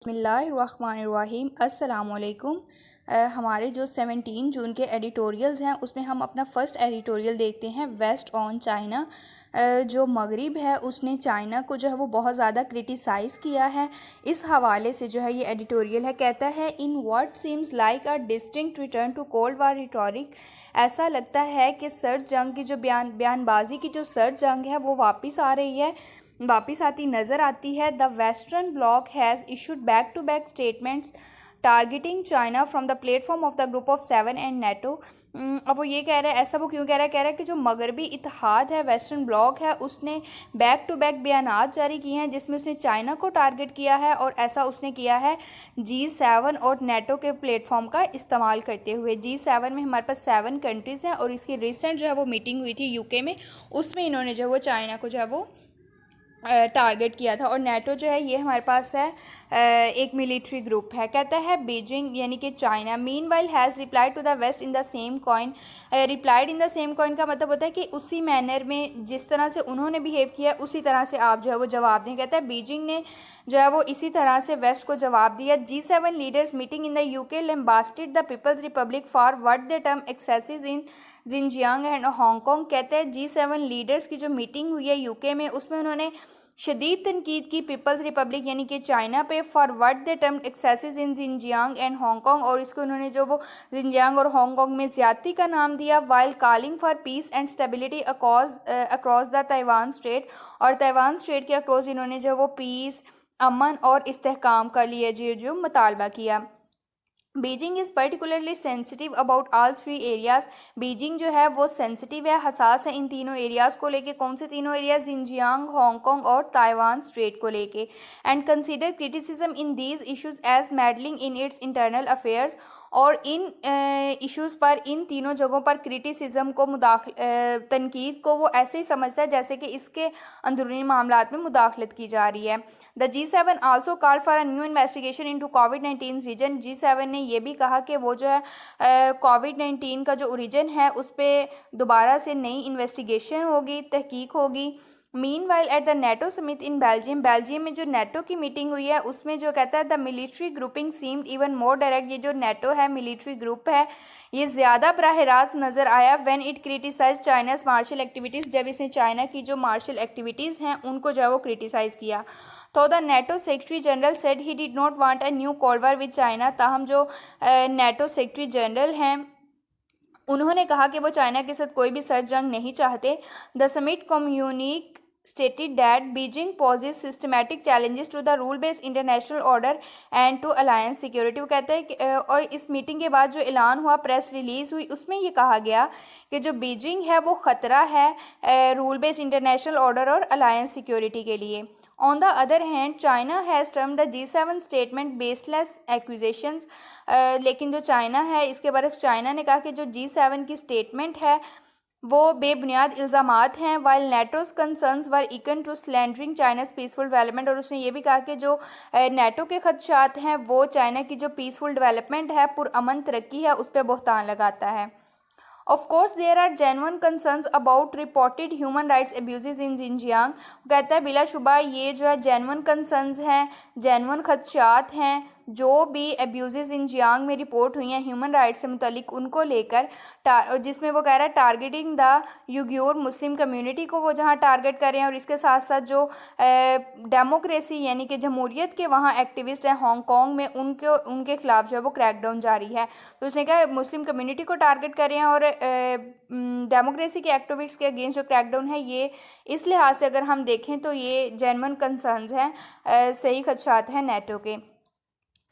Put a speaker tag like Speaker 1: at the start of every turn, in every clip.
Speaker 1: बिस्मिल्लाहिर्रहमानिर्रहीम अस्सलामुअलैकुम। हमारे जो 17 जून के एडिटोरियल्स हैं उसमें हम अपना फ़र्स्ट एडिटोरियल देखते हैं वेस्ट ऑन चाइना। जो मगरिब है उसने चाइना को जो है वो बहुत ज़्यादा क्रिटिसाइज़ किया है। इस हवाले से जो है ये एडिटोरियल है, कहता है in what seems like a distinct return to cold war rhetoric. ऐसा लगता है कि सर्द जंग की जो बयानबाजी की जो सर्द जंग है वो वापस आती नज़र आती है। The western bloc has issued back to back statements targeting China from the platform of the group of seven and NATO. अब वो ये कह रहा है, ऐसा वो क्यों कह रहा है कि जो मगरबी इत्तेहाद है, वेस्टर्न ब्लॉक है, उसने बैक टू बैक बयानात जारी किए हैं जिसमें उसने चाइना को टारगेट किया है और ऐसा उसने किया है G7 और नेटो के प्लेटफॉर्म का इस्तेमाल करते हुए। G7 में हमारे पास 7 कंट्रीज़ हैं और इसकी रिसेंट जो है वो मीटिंग हुई थी यूके में, उसमें इन्होंने जो है वो चाइना को जो है वो टारगेट किया था। और नेटो जो है ये हमारे पास है एक मिलिट्री ग्रुप है। कहता है बीजिंग यानी कि China meanwhile has replied to the west in the same coin. Replied in the same coin का मतलब होता है कि उसी मैनर में जिस तरह से उन्होंने बिहेव किया उसी तरह से आप जो है वो जवाब दें। कहता है बीजिंग ने जो है वो इसी तरह से वेस्ट को जवाब दिया। G7 leaders meeting in the UK lambasted the people's republic for what they term excesses in Xinjiang and Hong Kong. कहते हैं G7 लीडर्स की जो मीटिंग हुई है यूके में उसमें उन्होंने शदीद तनकीद की पीपल्स रिपब्लिक यानी कि चाइना पे for what they term excesses in Xinjiang and Hong Kong, और इसको उन्होंने जो वो जिनजियांग और हांगकांग में ज़्यादती का नाम दिया। While calling for piece and stability across the Taiwan straight, और ताइवान स्ट्रेट के अक्रॉस इन्होंने जो वो पीस, अमन और इस्तेहकाम का लिए जो मुतालबा किया। Beijing is particularly sensitive about all three areas. Beijing जो है वो सेंसिटिव है, हसास है इन तीनों एरियाज़ को लेके। कौन से तीनों एरियाज? जिनजियांग, हांगकांग और ताइवान स्ट्रेट को लेके। And consider criticism in these issues as meddling in its internal affairs, और इन इश्यूज़ पर, इन तीनों जगहों पर क्रिटिसिज्म को तनकीद को वो ऐसे ही समझता है जैसे कि इसके अंदरूनी मामलात में मुदाखलत की जा रही है। The G7 also call for a new investigation into कोविड-19 रीजन। G7 ने ये भी कहा कि वो जो है कोविड-19 का जो ओरिजिन है उस पर दोबारा से नई इन्वेस्टिगेशन होगी, तहकीक होगी। Meanwhile at the NATO summit in Belgium, Belgium में जो नेटो की मीटिंग हुई है उसमें जो कहता है the military grouping seemed even more direct. ये जो नेटो है, मिलिट्री ग्रुप है, ये ज़्यादा बराह रास्त नज़र आया when it criticise China's martial activities, जब इसने चाइना की जो मार्शल एक्टिविटीज़ हैं उनको जो है वो क्रिटिसाइज़ किया। तो the NATO secretary general said he did not want a new cold war with China. ताहम जो नेटो सेक्रेटरी जनरल हैं उन्होंने कहा कि वो चाइना के साथ कोई भी सर्द जंग नहीं चाहते। The summit communique stated that Beijing poses systematic challenges to the rule-based international order and to alliance security। वो कहते हैं कि और इस मीटिंग के बाद जो ऐलान हुआ, प्रेस रिलीज़ हुई, उसमें ये कहा गया कि जो बीजिंग है वो ख़तरा है रूल बेस्ड इंटरनेशनल ऑर्डर और अलायंस सिक्योरिटी के लिए। On the other hand China has term the G7 statement baseless accusations. लेकिन जो चाइना है इसके बरक्स चाइना ने कहा कि जो G7 की स्टेटमेंट है वो बेबुनियाद इल्ज़ामात हैं। While NATO's concerns were equal to slandering China's peaceful development, और उसने ये भी कहा कि जो नेटो के खदशात हैं वो चाइना की जो पीसफुल डेवलपमेंट है, पुरअमन तरक्की है, उस पर बहतान लगाता है। Of course there are genuine concerns about reported human rights abuses in Xinjiang. कहता है बिलाशुबा ये जो है जेन्युइन कंसर्न्स हैं, जेन्युइन खदशात हैं, जो भी एब्यूजेस इन जियांग में रिपोर्ट हुई हैं ह्यूमन राइट्स से मुतलिक, उनको लेकर जिसमें वो कह रहा है टारगेटिंग द युग्योर मुस्लिम कम्युनिटी को वो जहाँ टारगेट कर रहे हैं, और इसके साथ साथ जो डेमोक्रेसी यानी कि जमहूरियत के वहाँ एक्टिविस्ट हैं हांगकांग में, उनके खिलाफ जो है वो क्रैकडाउन जारी है। तो उसने कहा मुस्लिम कम्युनिटी को टारगेट कर रहे हैं और डेमोक्रेसी के एक्टिविस्ट के अगेंस्ट जो क्रैकडाउन है, ये इस लिहाज से अगर हम देखें तो ये जेन्युइन कंसर्न्स हैं, सही खदशात हैं नेटो के।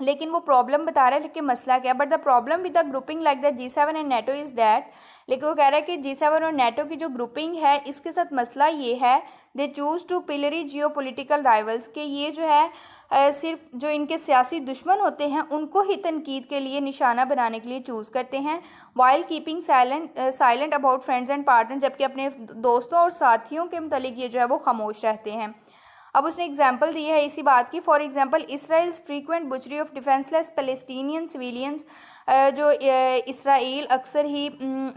Speaker 1: लेकिन वो प्रॉब्लम बता रहा है, लेकिन मसला क्या? But the problem with the grouping like the G7 and NATO is that, लेकिन वो कह रहा है कि G7 और नेटो की जो ग्रुपिंग है इसके साथ मसला ये है, they choose to pillory geopolitical rivals, के ये जो है सिर्फ जो इनके सियासी दुश्मन होते हैं उनको ही तनकीद के लिए निशाना बनाने के लिए चूज़ करते हैं। While keeping silent about friends and partner, जबकि अपने दोस्तों और साथियों के मतलब ये जो है वो खामोश रहते हैं। अब उसने एग्जाम्पल दी है इसी बात की। For example Israel's frequent बुचरी of defenceless Palestinian civilians, जो इसराइल अक्सर ही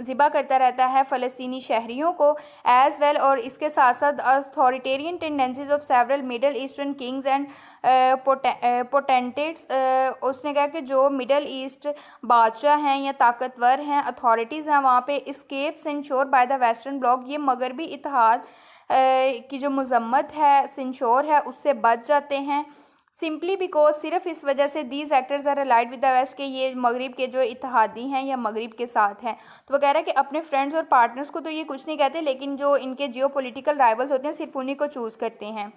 Speaker 1: ज़िबा करता रहता है फ़लस्तीनी शहरियों को, एज़ वेल, और इसके साथ साथ authoritarian tendencies of several Middle Eastern kings and potentates. उसने कहा कि जो मिडल ईस्ट बादशाह हैं या ताकतवर हैं, अथॉरिटीज़ हैं वहाँ पे, escapes ensure by the western bloc, ये मगरबी इत्तेहाद की जो मजम्मत है, सिंशोर है, उससे बच जाते हैं। सिंपली बिकॉज, सिर्फ इस वजह से, these actors are allied with the west, के ये मगरिब के जो इत्तेहादी हैं या मगरिब के साथ हैं। तो वो कह रहा है कि अपने फ्रेंड्स और पार्टनर्स को तो ये कुछ नहीं कहते, लेकिन जो इनके जियो पोलिटिकल राइवल्स होते हैं सिर्फ उन्हीं को चूज़ करते हैं।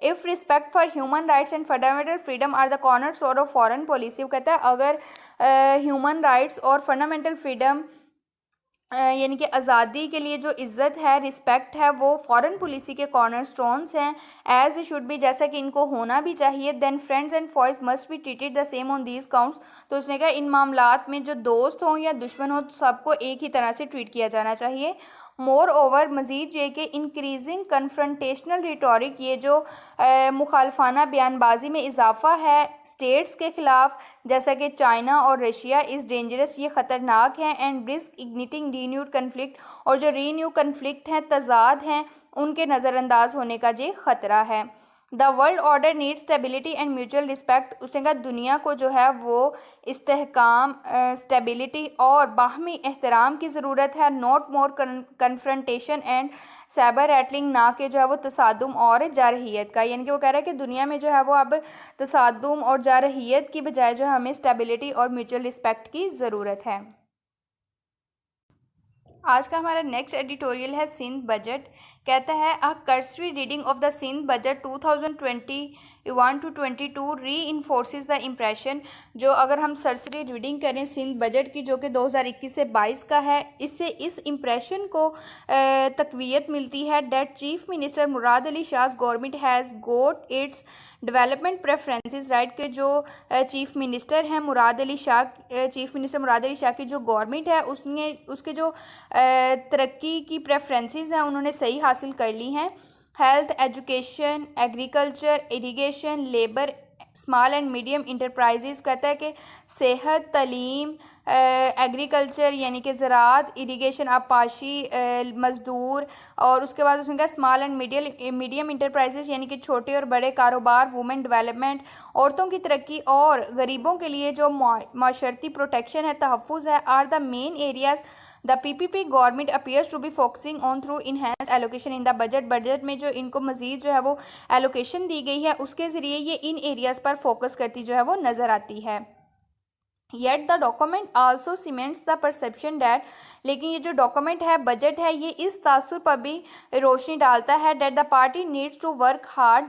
Speaker 1: If respect for human rights and fundamental freedom are the corner stone of foreign policy, वो कहता है अगर ह्यूमन राइट्स और फंडामेंटल फ्रीडम यानी कि आज़ादी के लिए जो इज़्ज़त है, रिस्पेक्ट है, वो फॉरेन पॉलिसी के कॉर्नर स्टोन्स हैं, एज ए शुड बी, जैसा कि इनको होना भी चाहिए। Then friends and foes must be treated the same on these counts, तो उसने कहा इन मामलात में जो दोस्त हों या दुश्मन हो, सबको एक ही तरह से ट्रीट किया जाना चाहिए। मोर ओवर, मज़ीद ये कि इंक्रीजिंग कन्फ्रंटेशनल रिटोरिक, ये जो मुखालफाना बयानबाजी में इजाफा है स्टेट्स के ख़िलाफ़, जैसा कि चाइना और रशिया, इज़ डेंजरस, ये ख़तरनाक है, and risk igniting renewed conflict, और जो रीन्यू कन्फ्लिक्ट हैं, तजाद हैं, उनके नज़रअंदाज होने का ये ख़तरा है। The world order need stability and mutual respect, उसने कहा दुनिया को जो है वो इस्तेहकाम, स्टेबिलिटी और बाहमी एहतराम की ज़रूरत है। Not more confrontation and cyber rattling, ना कि जो है वो तसादुम और जारहियत का। यानी कि वो कह रहा है कि दुनिया में जो है वो अब तसादुम और जारहियत की बजाय जो हमें स्टेबिलिटी और म्यूचुअल रिस्पेक्ट की ज़रूरत है। आज का हमारा नेक्स्ट एडिटोरियल है सिंध बजट। कहता है a cursory reading of the Sindh budget 2021 to 22 री इन्फोर्सेस द इम्प्रेशन, जो अगर हम सरसरी रीडिंग करें सिंध बजट की, जो कि 2021 से 22 का है, इससे इस इम्प्रेशन को तकवीत मिलती है that chief minister Murad Ali Shah government has got its development preferences right, के जो चीफ मिनिस्टर हैं मुराद अली शाह, चीफ मिनिस्टर मुराद अली शाह की जो गवर्नमेंट है उसने उसके जो तरक्की की प्रेफरेंसेस हैं उन्होंने सही हासिल कर ली हैं। Health, education, agriculture, irrigation, labour, small and medium enterprises, कहता है कि सेहत, तालीम, एग्रीकल्चर यानी कि ज़राअत, इरिगेशन, आबपाशी, मज़दूर, और उसके बाद उसने कहा स्मॉल एंड मीडियम इंटरप्राइजेज़ यानी कि छोटे और बड़े कारोबार, वुमेन डेवलपमेंट, औरतों की तरक्की और गरीबों के लिए जो माशरती प्रोटेक्शन है, तहफ़्फ़ुज़ है, are the main areas the PPP government appears to be focusing on through enhance allocation in the budget. Budget में जो इनको मज़ीद जो है वो एलोकेशन दी गई है उसके ज़रिए ये इन एरियाज़ पर फोकस करती जो है वो नज़र आती है। Yet the document also cements the perception that, लेकिन ये जो डॉक्यूमेंट है, बजट है, ये इस तासुर पर भी रोशनी डालता है that the party needs to work hard,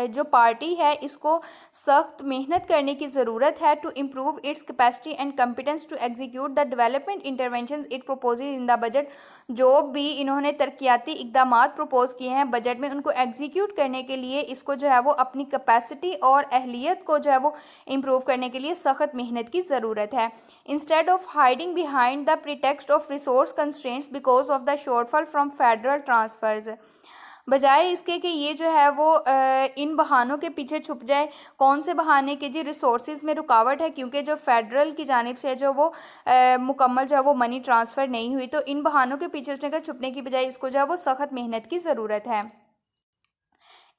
Speaker 1: जो पार्टी है इसको सख्त मेहनत करने की ज़रूरत है to improve its capacity and competence to execute the development interventions it propose in the budget. जो भी इन्होंने तरक्याती इकदाम प्रपोज किए हैं बजट में, उनको एग्जीक्यूट करने के लिए इसको जो है वो अपनी कैपेसिटी और अहलियत को जो है वो इम्प्रूव करने के लिए सख्त मेहनत की ज़रूरत है। Instead of hiding behind the pretext of resource constraints because of the shortfall from federal transfers, बजाय इसके कि ये जो है वो इन बहानों के पीछे छुप जाए। कौन से बहाने के जी? रिसोर्सेज में रुकावट है क्योंकि जो फेडरल की जानिब से जो वो मुकम्मल जो है वो मनी ट्रांसफ़र नहीं हुई, तो इन बहानों के पीछे उसने कहा छुपने की बजाय इसको जो है वो सख्त मेहनत की ज़रूरत है।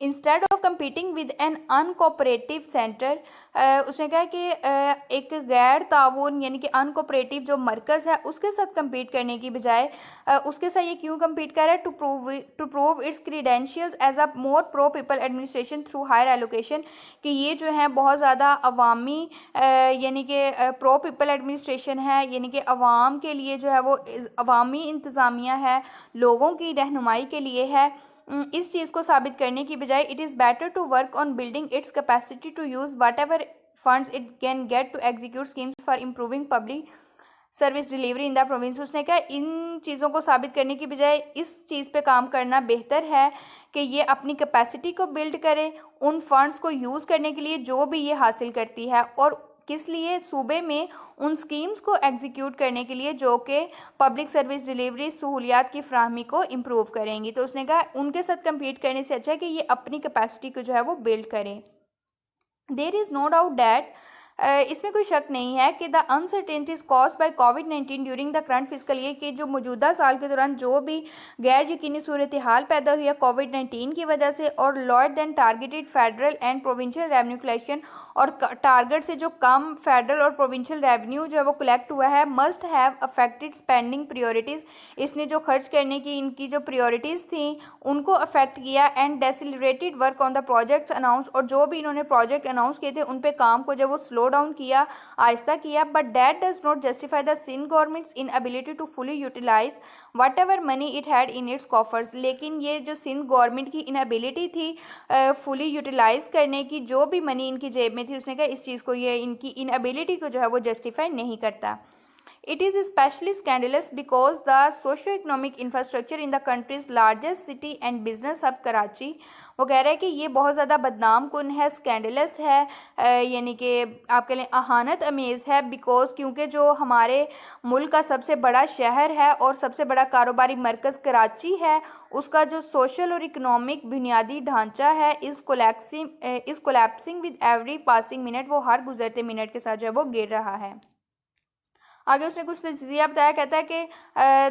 Speaker 1: Instead of competing with an uncooperative centre, उसने कहा कि एक गैर ताउन यानी कि अनकोऑपरेटिव जो मरकज़ है उसके साथ कम्पीट करने की बजाय उसके साथ ये क्यों कम्पीट कर रहा है? To prove its credentials as a more pro people administration through higher allocation, कि ये जो है बहुत ज़्यादा अवामी यानी कि प्रो पीपल एडमिनिस्ट्रेशन है, यानी कि अवाम के लिए जो है वो अवामी इंतज़ामिया है, लोगों की रहनुमाई के लिए है। इस चीज़ को साबित करने की बजाय it is better to work on building its capacity to use whatever funds it can get to execute schemes for improving public service delivery in the province. उसने कहा इन चीज़ों को साबित करने की बजाय इस चीज़ पे काम करना बेहतर है कि ये अपनी कैपेसिटी को बिल्ड करे उन फंड्स को यूज़ करने के लिए जो भी ये हासिल करती है, और किस लिए? सूबे में उन स्कीम्स को एग्जीक्यूट करने के लिए जो कि पब्लिक सर्विस डिलीवरी सहूलियात की फ्राहमी को इम्प्रूव करेंगी। तो उसने कहा उनके साथ कम्पीट करने से अच्छा है कि ये अपनी कैपेसिटी को जो है वो बिल्ड करें। There is no doubt that, इसमें कोई शक नहीं है कि द अनसर्टेनिटीज कॉज बाय कोविड-19 during the current fiscal year, कि जो मौजूदा साल के दौरान जो भी गैर यकीनी सूरत हाल पैदा हुई है कोविड-19 की वजह से, और lower than targeted federal and provincial revenue collection, और टारगेट से जो कम फेडरल और प्रोविंशियल रेवेन्यू जो है वो कलेक्ट हुआ है, must have affected spending priorities, इसने जो खर्च करने की इनकी जो प्रायोरिटीज़ थी उनको अफेक्ट किया, and decelerated work on the projects announce, और जो भी इन्होंने प्रोजेक्ट अनाउंस किए थे उन पे काम को जब वो स्लो डाउन किया, आहिस्ता किया। But that does not justify the Sindh government's inability to fully utilise whatever money it had in its coffers, लेकिन ये जो सिंध गवर्नमेंट की इनएबिलिटी थी फुली यूटिलाइज करने की, जो भी मनी इनकी जेब में थी, उसने कहा इस चीज़ को, ये इनकी इनएबिलिटी को जो है वो जस्टिफाई नहीं करता। It is especially scandalous because the socio-economic infrastructure in the country's largest city and business hub Karachi, वो कह रहा है कि ये बहुत ज़्यादा बदनाम कुन है, स्कैंडलस है, यानी कि आपके लिए अहानत अमेज़ है, बिकॉज क्योंकि जो हमारे मुल्क का सबसे बड़ा शहर है और सबसे बड़ा कारोबारी मरकज़ कराची है, उसका जो सोशल और इकनॉमिक बुनियादी ढांचा है इस collapsing with every passing minute, वो हर गुजरते मिनट के साथ जो है वो गिर रहा है। आगे उसने कुछ तजज़िया बताया, कहता है कि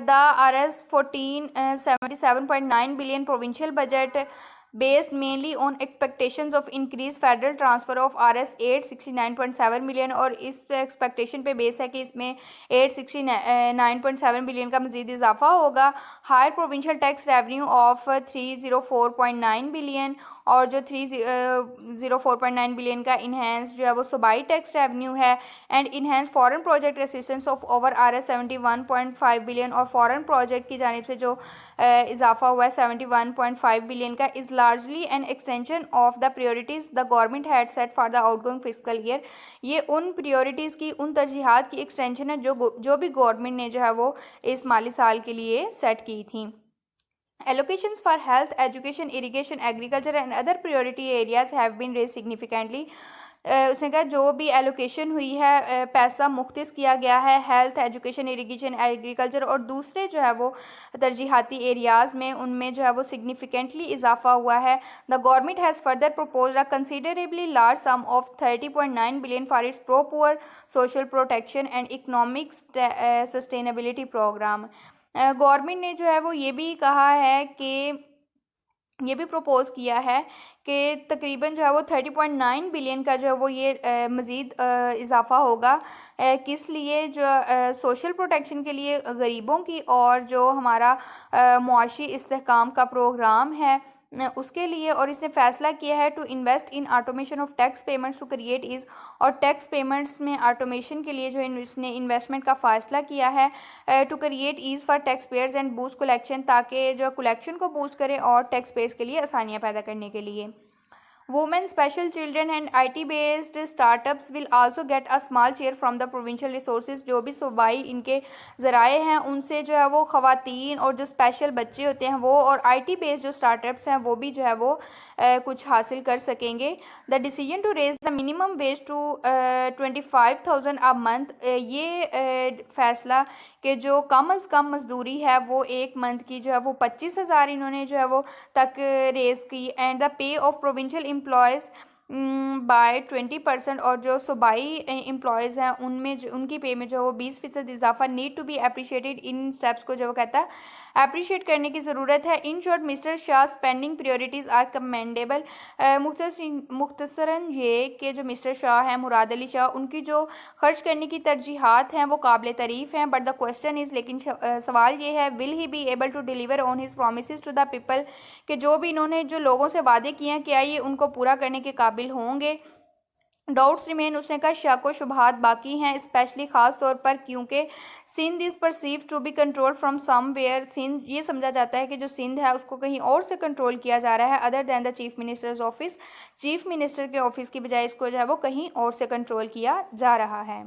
Speaker 1: the Rs 1477.9 billion provincial budget based mainly on expectations of increase federal transfer of Rs 869.7 million, और इस एक्सपेक्टेशन पे बेस है कि इसमें 869.7 बिलियन का मज़ीद इजाफा होगा। Higher provincial tax revenue of 304.9 billion, और जो 304.9 बिलियन का इन्हेंस जो है वो सूबाई टैक्स रेवेन्यू है, and enhance foreign project assistance of over Rs 71.5 billion, और फॉरेन प्रोजेक्ट की जानिब से जो इजाफा हुआ है 71.5 बिलियन का, is largely an extension of the priorities the government had set for the outgoing fiscal year, ये उन प्रायोरिटीज़ की, उन तरजीहात की एक्सटेंशन है जो भी गवर्नमेंट ने जो है वो इस माली साल के लिए सेट की थी। Allocations for health, education, irrigation, agriculture and other priority areas have been raised significantly. उसने कहा जो भी एलोकेशन हुई है, पैसा मुख्तिस किया गया है हेल्थ, एजुकेशन, इरिगेशन, एग्रीकल्चर और दूसरे जो है वो तरजीहाती एरियाज़ में, उनमें जो है वो सिग्निफिकेंटली इजाफा हुआ है। The government has further propose a considerably large sum of 30.9 billion for its pro poor social protection and economic sustainability programme. Government ने जो है वो ये भी कहा है कि ये भी प्रपोज़ किया है कि तकरीबन जो है वो 30.9 बिलियन का जो है वो ये मज़ीद इजाफ़ा होगा, किस लिए, जो सोशल प्रोटेक्शन के लिए गरीबों की, और जो हमारा मुआशी इस्तेहकाम का प्रोग्राम है उसके लिए। और इसने फ़ैसला किया है to invest in automation of tax payments to create ease, और टैक्स पेमेंट्स में ऑटोमेशन के लिए जो इसने इन्वेस्टमेंट का फ़ैसला किया है to create ease for tax payers and boost collection, ताकि जो कलेक्शन को बूस्ट करे और टैक्स पेयर्स के लिए आसानियाँ पैदा करने के लिए। Women, special children and IT-based startups will also get a small share from the provincial resources। जो भी सूबाई इनके ज़राए हैं उनसे जो है वो ख़वातीन और जो स्पेशल बच्चे होते हैं वो, और IT बेस्ड जो स्टार्टअप्स हैं वो भी जो है वो कुछ हासिल कर सकेंगे। The decision to raise the minimum wage to 25,000 a month, ये फ़ैसला कि जो कम अज़ कम मज़दूरी है वो एक मंथ की जो है वो 25,000 इन्होंने जो है वो तक रेज़ की, and the pay of provincial employees by 20%, और जो सूबाई एम्प्लॉयज़ हैं उनमें जो उनकी पे में जो वो 20% इजाफा नीड टू बी अप्रिशिएटेड। इन स्टेप्स को जो वो कहता है अप्रिशिएट करने की ज़रूरत है। In short mister Shah spending priorities are commendable. मुख्तसरन ये कि जो मिस्टर शाह हैं, मुराद अली शाह, उनकी जो खर्च करने की तरजीहात हैं वो काबिल तारीफ़ हैं। बट द क्वेश्चन इज़, लेकिन सवाल ये है, will he be able to deliver on his promises to the people, कि जो भी इन्होंने जो लोगों से वादे किए हैं क्या ये उनको पूरा करने के काबिल होंगे। डाउट्स रिमेन, उसने कहा शक व शुबहात बाकी हैं, स्पेशली ख़ास तौर पर क्योंकि Sindh is perceive to be control from somewhere. Sindh ये समझा जाता है कि जो सिंध है उसको कहीं और से कंट्रोल किया जा रहा है other than the chief minister's office. Chief minister के ऑफिस की बजाय इसको जो है वो कहीं और से कंट्रोल किया जा रहा है।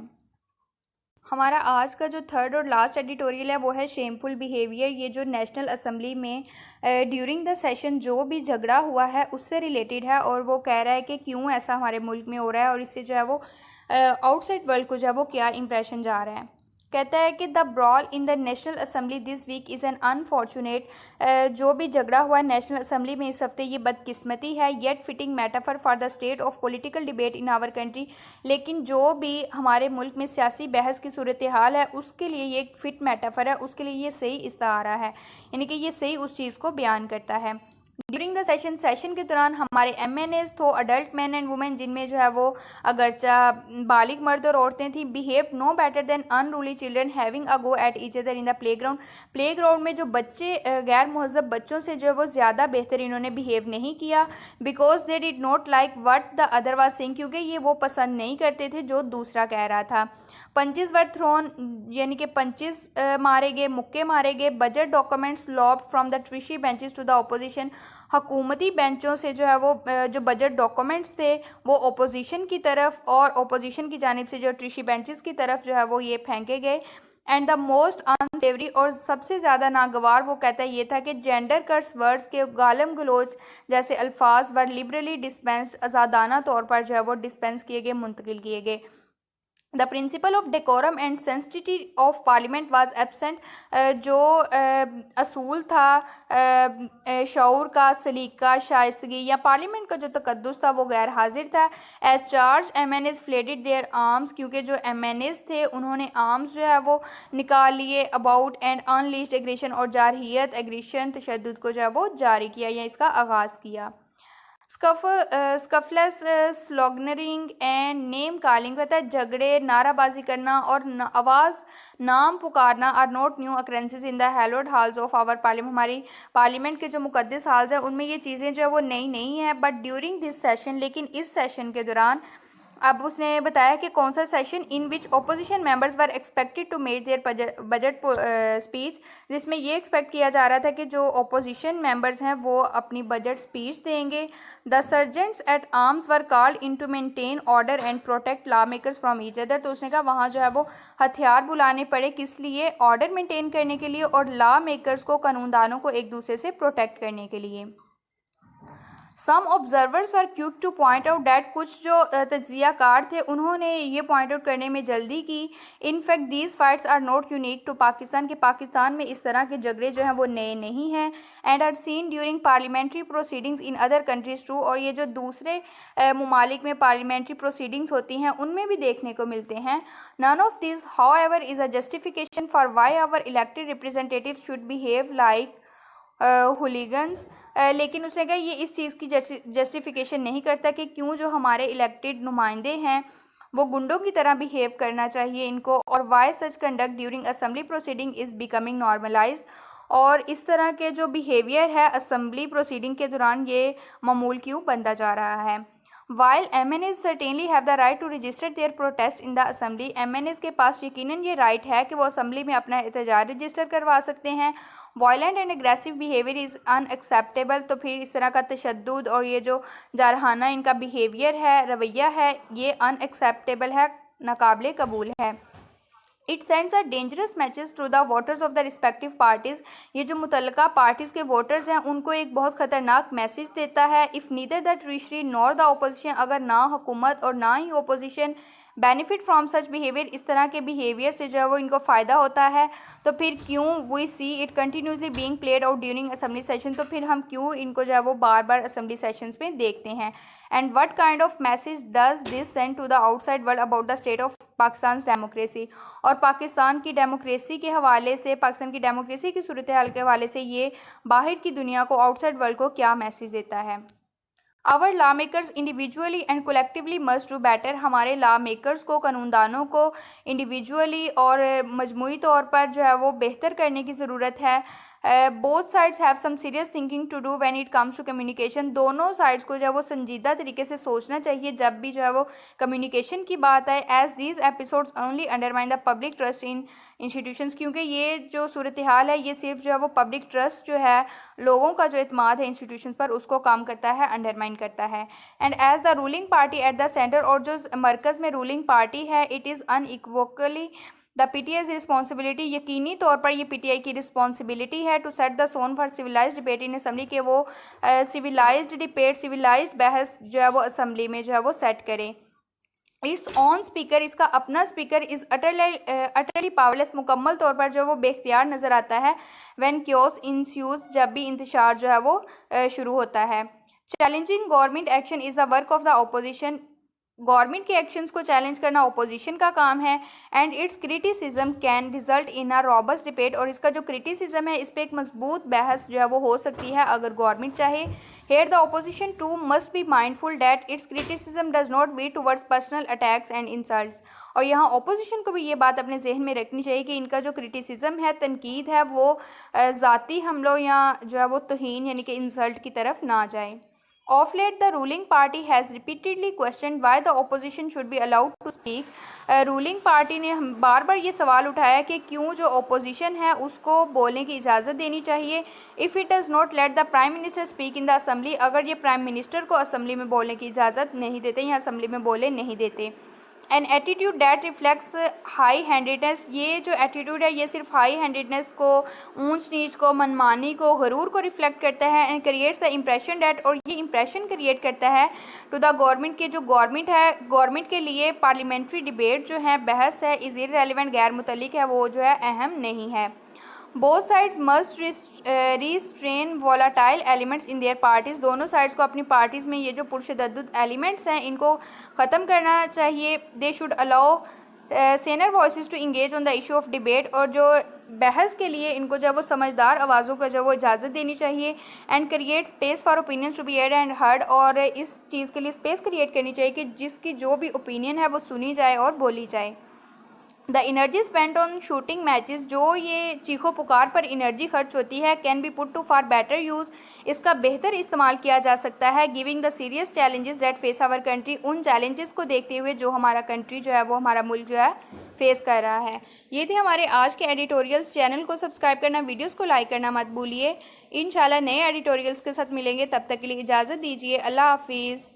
Speaker 1: हमारा आज का जो थर्ड और लास्ट एडिटोरियल है वो है शेमफुल बिहेवियर। ये जो नेशनल असम्बली में ड्यूरिंग द सेशन जो भी झगड़ा हुआ है उससे रिलेटेड है, और वो कह रहा है कि क्यों ऐसा हमारे मुल्क में हो रहा है, और इससे जो है वो आउटसाइड वर्ल्ड को जो है वो क्या इंप्रेशन जा रहा है। कहता है कि the brawl in the national assembly this week is an unfortunate, जो भी झगड़ा हुआ है नेशनल असम्बली में इस हफ्ते ये बदकिस्मती है, yet fitting metaphor for the state of political debate in our country, लेकिन जो भी हमारे मुल्क में सियासी बहस की सूरत हाल है उसके लिए ये एक फिट मेटाफर है, उसके लिए ये सही इस्तारा है, यानी कि ये सही उस चीज़ को बयान करता है। ड्यूरिंग द सेशन के दौरान हमारे MNAs तो अडल्ट मैन एंड वुमेन जिनमें जो है वो अगरचा बालिग मर्द और औरतें थी, behave no better than unruly children having a go at each other in the playground में जो बच्चे गैर महजब बच्चों से जो है वो ज़्यादा बेहतर इन्होंने बिहेव नहीं किया, because they did not like what the other was saying, क्योंकि ये वो पसंद नहीं करते थे जो दूसरा कह रहा था। पंचेस वर थ्रोन, यानी कि पंचेस मारे गए, मुक्के मारे गए। Budget documents lobbed from the treasury benches to the opposition, हुकूमती बेंचों से जो है वो जो बजट डॉक्यूमेंट्स थे वो अपोजिशन की तरफ और अपोजिशन की जानिब से जो ट्रिशी बेंचेस की तरफ जो है वो ये फेंके गए। एंड द मोस्ट अनसेवरी, और सबसे ज़्यादा नागवार वो कहता है ये था कि जेंडर कर्स वर्ड्स के गालम गलोच जैसे अल्फाज वर लिबरली डिस्पेंस्ड, आज़ादाना तौर पर जो है वो डिस्पेंस किए गए, मुंतकिल किए गए। The principle of decorum and sensitivity of parliament was absent, जो असूल था शऊर का, सलीका, शाइस्तगी या पार्लियामेंट का जो तकद्दुस था वो गैर हाजिर था। As charged MNAs flailed their arms, क्योंकि जो MNAs थे उन्होंने आर्म्स जो है वो निकाल लिए, अबाउट एंड अनलीस्ड एग्रेशन, और जारहियत, एग्रेशन, तशद्दुद को जो है वो जारी किया या इसका आगाज़ किया। Scuffles sloganeering and name calling, कहता है झगड़े, नाराबाजी करना और आवाज़ नाम पुकारना are not new occurrences in the hallowed halls of our parliament, हमारी पार्लियामेंट के जो मुकद्दस हाल्स हैं उनमें ये चीज़ें जो है वो नई नहीं है। बट ड्यूरिंग दिस सेशन, लेकिन इस सेशन के दौरान अब उसने बताया कि कौन सा session in which opposition members were expected to make their budget speech, जिसमें ये एक्सपेक्ट किया जा रहा था कि जो ओपोजिशन मेंबर्स हैं वो अपनी बजट स्पीच देंगे। The sergeants at arms were called in to maintain order and protect lawmakers from each other, तो उसने कहा वहाँ जो है वो हथियार बुलाने पड़े, किस लिए, ऑर्डर मेंटेन करने के लिए और लॉ मेकर्स को, कानूनदानों को एक दूसरे से प्रोटेक्ट करने के लिए। Some observers were quick to point out that, कुछ जो तज्जियाकार थे उन्होंने ये पॉइंट आउट करने में जल्दी की। In fact these fights are not unique to Pakistan, के पाकिस्तान में इस तरह के झगड़े जो हैं वो नए नहीं हैं। And are seen during parliamentary proceedings in other countries too, और ये जो दूसरे ममालिक में पार्लियामेंट्री प्रोसीडिंग्स होती हैं उनमें भी देखने को मिलते हैं। None of this however is a justification for why our elected representative should behave like hooligans, लेकिन उसने कहा ये इस चीज़ की जस्टिफिकेशन नहीं करता कि क्यों जो हमारे इलेक्टेड नुमाइंदे हैं वो गुंडों की तरह बिहेव करना चाहिए इनको, और why such conduct during assembly proceeding is becoming normalised, और इस तरह के जो बिहेवियर है असम्बली प्रोसीडिंग के दौरान ये मामूल क्यों बनता जा रहा है। While MNAs certainly have the right to register their protest in the assembly, MNAs के पास यकीनन ये राइट है कि वो असम्बली में अपना एहतजाज रजिस्टर करवा सकते हैं। Violent and aggressive behaviour is unacceptable, तो फिर इस तरह का तशद्दुद और ये जो जारहाना इनका बिहेवियर है, रवैया है, ये अनएक्सेप्टेबल है, नाकाबिले कबूल है। It sends a dangerous message to the voters of the respective parties, ये जो मुतल्लिका पार्टीज़ के वोटर्स हैं उनको एक बहुत ख़तरनाक मैसेज देता है। If neither the treasury nor the opposition, अगर ना हुकूमत और ना ही opposition benefit from such behaviour, इस तरह के बिहेवियर से जो है वो इनको फ़ायदा होता है, तो फिर क्यों we see it continuously being played out during assembly session, तो फिर हम क्यों इनको जो है वो बार बार असम्बली सेशंस में देखते हैं। And what kind of message does this send to the outside world about the state of Pakistan democracy, और पाकिस्तान की डेमोक्रेसी के हवाले से, पाकिस्तान की डेमोक्रेसी की सूरत हाल के हवाले से ये बाहर की दुनिया को, आउटसाइड वर्ल्ड को क्या मैसेज देता है। Our law makers individually and collectively must do better, हमारे लॉ मेकर्स को, कानूनदानों को इंडिविजुअली और मजमूई तौर पर जो है वो बेहतर करने की ज़रूरत है। Both sides have some serious thinking to do when it comes to communication, दोनों साइड्स को जो है वो संजीदा तरीके से सोचना चाहिए जब भी जो है वो कम्युनिकेशन की बात आए। As these episodes only undermine the public trust in institutions, क्योंकि ये जो सूरत हाल है ये सिर्फ जो है वो पब्लिक ट्रस्ट जो है, लोगों का जो एतमाद है इंस्टीट्यूशंस पर, उसको काम करता है, अंडरमाइन करता है। And as the ruling party at the centre, और जो मरकज़ में रूलिंग पार्टी है, it is unequivocally the PTI's responsibility, यकीनी तौर पर ये PTI की रिस्पॉन्सिबिलिटी है to set the tone for civilised debate in assembly, के वो सिविलाइज्ड डिबेट, सिविलाइज्ड बहस जो है वो असम्बली में जो है वो सेट करें। इट्स ऑन स्पीकर, इसका अपना स्पीकर इज़ अटरली पावरलेस, मुकम्मल तौर पर जो है वो बेख्तियार नज़र आता है। व्हेन क्योस इंस्यूज, जब भी इंतशार जो है वो शुरू होता है। Challenging government action is the work of the opposition, government के एक्शंस को चैलेंज करना अपोजिशन का काम है। And it's criticism can result in a robust debate, और इसका जो क्रिटिसिज्म है इस पर एक मजबूत बहस जो है वो हो सकती है अगर गवर्नमेंट चाहे। Here the opposition too must be mindful that its criticism does not veer towards personal attacks and insults, और यहाँ अपोजिशन को भी ये बात अपने जहन में रखनी चाहिए कि इनका जो क्रिटिसिज्म है, तनकीद है, वो ज़ाती हमलों या जो है वो तौहीन यानी कि इंसल्ट की तरफ ना जाए। Of late, the ruling party has repeatedly questioned why the opposition should be allowed to speak. Ruling party ने बार बार ये सवाल उठाया कि क्यों जो अपोजिशन है उसको बोलने की इजाज़त देनी चाहिए। If it does not let the prime minister speak in the assembly, अगर ये प्राइम मिनिस्टर को असम्बली में बोलने की इजाज़त नहीं देते या असम्बली में बोले नहीं देते। An attitude that reflects high handedness, ये जो एटीट्यूड है ये सिर्फ हाई हैंडेडनेस को, ऊंच नीच को, मनमानी को, गरूर को रिफ्लेक्ट करता है। And creates the impression that, और ये इम्प्रेशन क्रिएट करता है टू द गवर्नमेंट के, जो गवर्नमेंट है, गवर्नमेंट के लिए पार्लियामेंट्री डिबेट जो है, बहस है, इज़ इररेलेवेंट, गैर मुतल्लिक है, वो जो है अहम नहीं है। Both sides must restrain volatile elements in their parties, दोनों साइड्स को अपनी पार्टीज़ में ये जो पुरशद्दुद एलिमेंट्स हैं इनको ख़त्म करना चाहिए। They should allow saner voices to engage on the issue of debate, और जो बहस के लिए इनको जब वो समझदार आवाज़ों को जब वो इजाज़त देनी चाहिए। And create space for opinions to be aired and heard, और इस चीज़ के लिए स्पेस क्रिएट करनी चाहिए कि जिसकी जो भी ओपिनियन है वो सुनी जाए और बोली जाए। The energy spend on shouting matches, जो ये चीखो पुकार पर एनर्जी खर्च होती है, can be put to for better use, इसका बेहतर इस्तेमाल किया जा सकता है। Giving the serious challenges that face our country, उन चैलेंजेस को देखते हुए जो हमारा कंट्री जो है वो हमारा मुल्क जो है फेस कर रहा है। ये थे हमारे आज के एडिटोरियल्स। चैनल को सब्सक्राइब करना, वीडियोस को लाइक करना मत भूलिए। इंशाल्लाह नए एडिटोरियल्स के साथ मिलेंगे, तब तक के लिए इजाज़त दीजिए। अल्लाह हाफिज़।